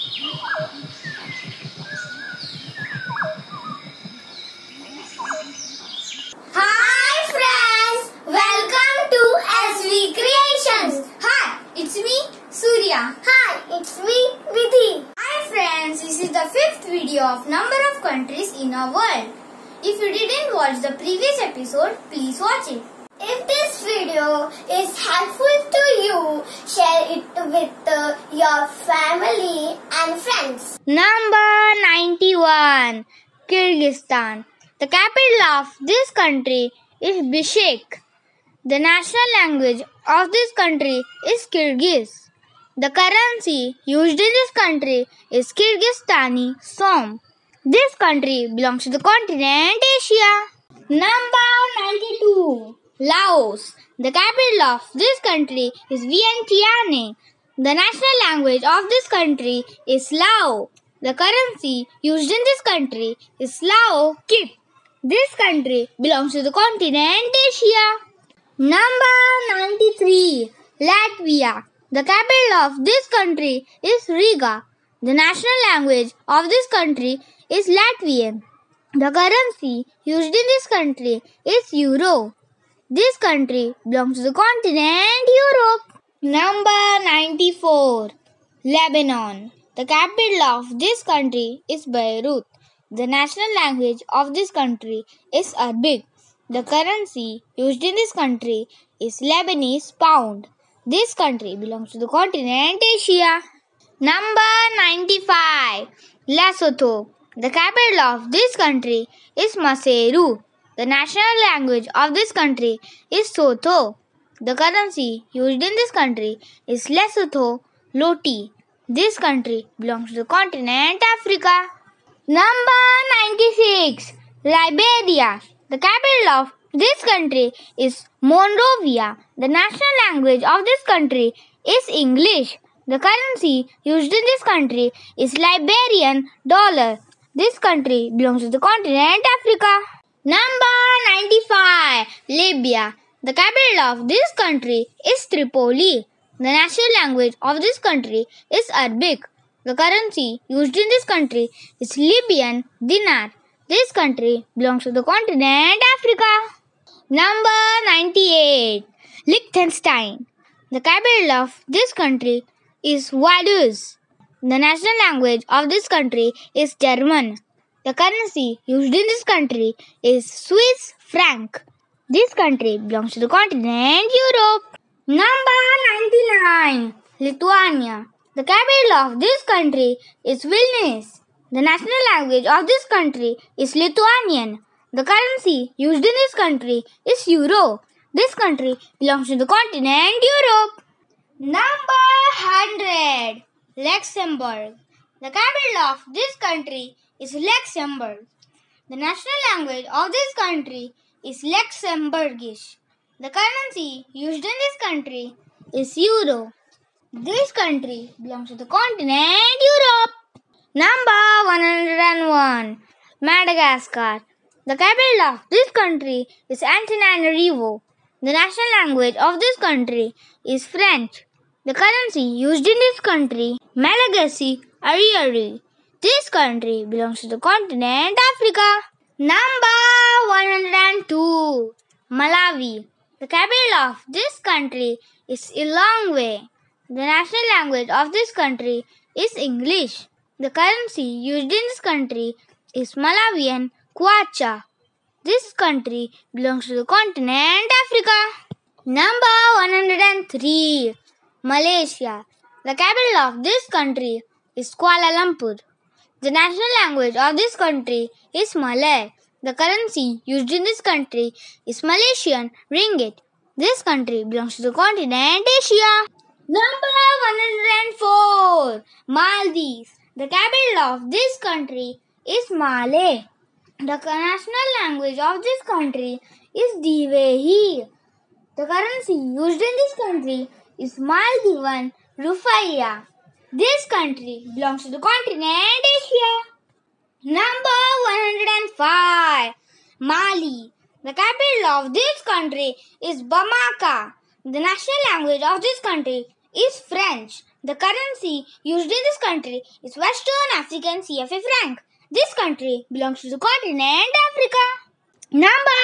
Hi friends, welcome to SV Creations. Hi, it's me Surya. Hi, it's me Vidhi. Hi friends, this is the 5th video of number of countries in our world. If you didn't watch the previous episode, please watch it. If this video is helpful to you, share it with your family and friends. Number 91. Kyrgyzstan. The capital of this country is Bishkek. The national language of this country is Kyrgyz. The currency used in this country is Kyrgyzstani Som. This country belongs to the continent Asia. Number 92. Laos. The capital of this country is Vientiane. The national language of this country is Lao. The currency used in this country is Lao Kip. This country belongs to the continent Asia. Number 93. Latvia. The capital of this country is Riga. The national language of this country is Latvian. The currency used in this country is Euro. This country belongs to the continent Europe. Number 94. Lebanon. The capital of this country is Beirut. The national language of this country is Arabic. The currency used in this country is Lebanese pound. This country belongs to the continent Asia. Number 95. Lesotho. The capital of this country is Maseru. The national language of this country is Sotho. The currency used in this country is Lesotho Loti. This country belongs to the continent Africa. Number 96. Liberia. The capital of this country is Monrovia. The national language of this country is English. The currency used in this country is Liberian dollar. This country belongs to the continent Africa. Number 95. Libya. The capital of this country is Tripoli. The national language of this country is Arabic. The currency used in this country is Libyan dinar. This country belongs to the continent Africa. Number 98. Liechtenstein. The capital of this country is Vaduz. The national language of this country is German. The currency used in this country is Swiss franc. This country belongs to the continent Europe. Number 99. Lithuania. The capital of this country is Vilnius. The national language of this country is Lithuanian. The currency used in this country is Euro. This country belongs to the continent Europe. Number 100. Luxembourg. The capital of this country is Luxembourg. The national language of this country is Luxembourgish. The currency used in this country is Euro. This country belongs to the continent Europe. Number 101. Madagascar. The capital of this country is Antananarivo. The national language of this country is French. The currency used in this country, Malagasy Ariari. This country belongs to the continent Africa. Number 102. Malawi. The capital of this country is Lilongwe. The national language of this country is English. The currency used in this country is Malawian Kwacha. This country belongs to the continent Africa. Number 103. Malaysia. The capital of this country is Kuala Lumpur. The national language of this country is Malay. The currency used in this country is Malaysian ringgit. This country belongs to the continent Asia. Number 104. Maldives. The capital of this country is Malay. The national language of this country is Divehi. The currency used in this country is Maldivian Rupiah. This country belongs to the continent Asia. Number 105. Mali. The capital of this country is Bamako. The national language of this country is French. The currency used in this country is Western African CFA franc. This country belongs to the continent Africa. Number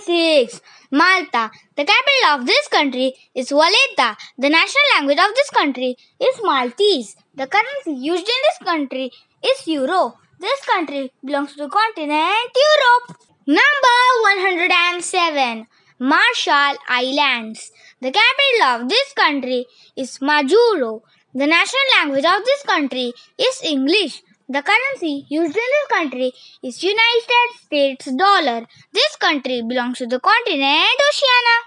106. Malta. The capital of this country is Valletta. The national language of this country is Maltese. The currency used in this country is Euro. This country belongs to the continent Europe. Number 107. Marshall Islands. The capital of this country is Majuro. The national language of this country is English. The currency used in this country is United States dollar. This country belongs to the continent Oceania.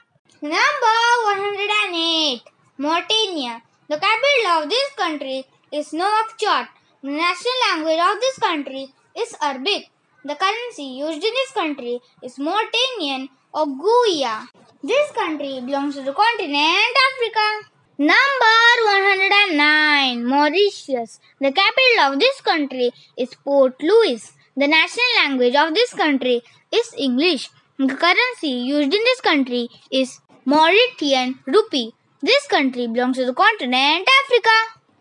Number 108. Mauritania. The capital of this country is Nouakchott. The national language of this country is Arabic. The currency used in this country is Mauritanian or Guia. This country belongs to the continent Africa. Number 109. Mauritius. The capital of this country is Port Louis. The national language of this country is English. The currency used in this country is Mauritian rupee. This country belongs to the continent Africa.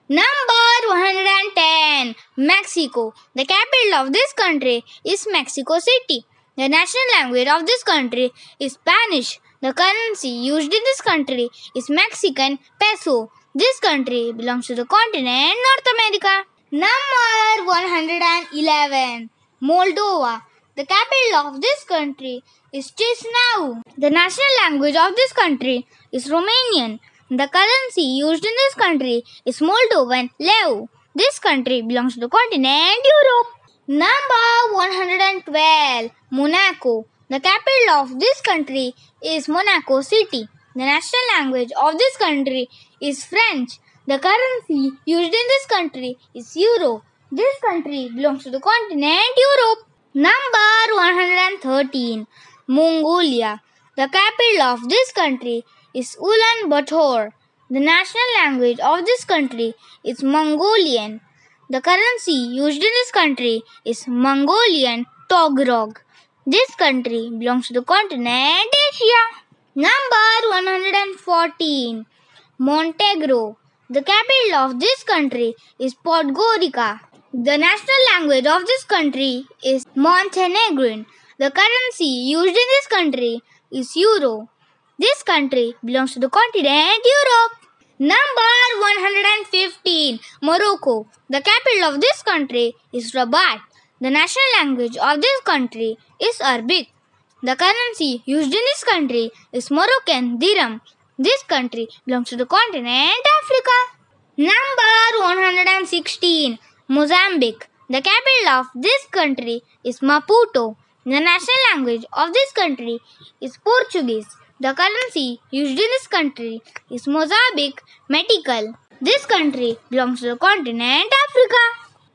Number 110. Mexico. The capital of this country is Mexico City. The national language of this country is Spanish. The currency used in this country is Mexican peso. This country belongs to the continent North America. Number 111. Moldova. The capital of this country is Chisinau. The national language of this country is Romanian. The currency used in this country is Moldovan leu. This country belongs to the continent Europe. Number 112. Monaco. The capital of this country is Monaco City. The national language of this country is French. The currency used in this country is Euro. This country belongs to the continent Europe. Number 113. Mongolia. The capital of this country is Ulaanbaatar. The national language of this country is Mongolian. The currency used in this country is Mongolian Togrog. This country belongs to the continent Asia. Number 114. Montenegro. The capital of this country is Podgorica. The national language of this country is Montenegrin. The currency used in this country is Euro. This country belongs to the continent Europe. Number 115. Morocco. The capital of this country is Rabat. The national language of this country is Arabic. The currency used in this country is Moroccan dirham. This country belongs to the continent Africa. Number 116. Mozambique. The capital of this country is Maputo. The national language of this country is Portuguese. The currency used in this country is Mozambique Metical. This country belongs to the continent Africa.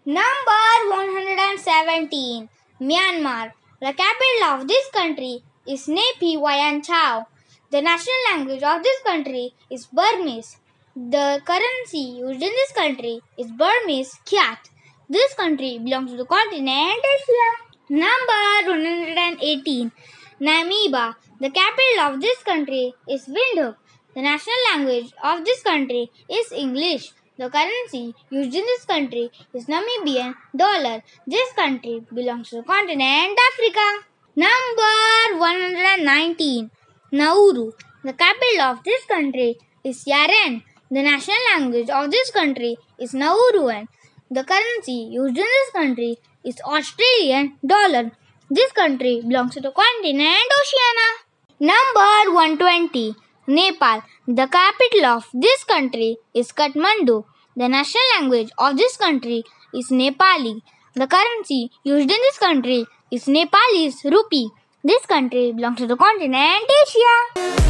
Number 117. Myanmar. The capital of this country is Nay Pyi Chau. The national language of this country is Burmese. The currency used in this country is Burmese Kyat. This country belongs to the continent Asia. Number 118. Namibia. The capital of this country is Windhoek. The national language of this country is English. The currency used in this country is Namibian dollar. This country belongs to the continent Africa. Number 119. Nauru. The capital of this country is Yaren. The national language of this country is Nauruan. The currency used in this country is Australian dollar. This country belongs to the continent Oceania. Number 120. Nepal. The capital of this country is Kathmandu. The national language of this country is Nepali. The currency used in this country is Nepalese rupee. This country belongs to the continent Asia.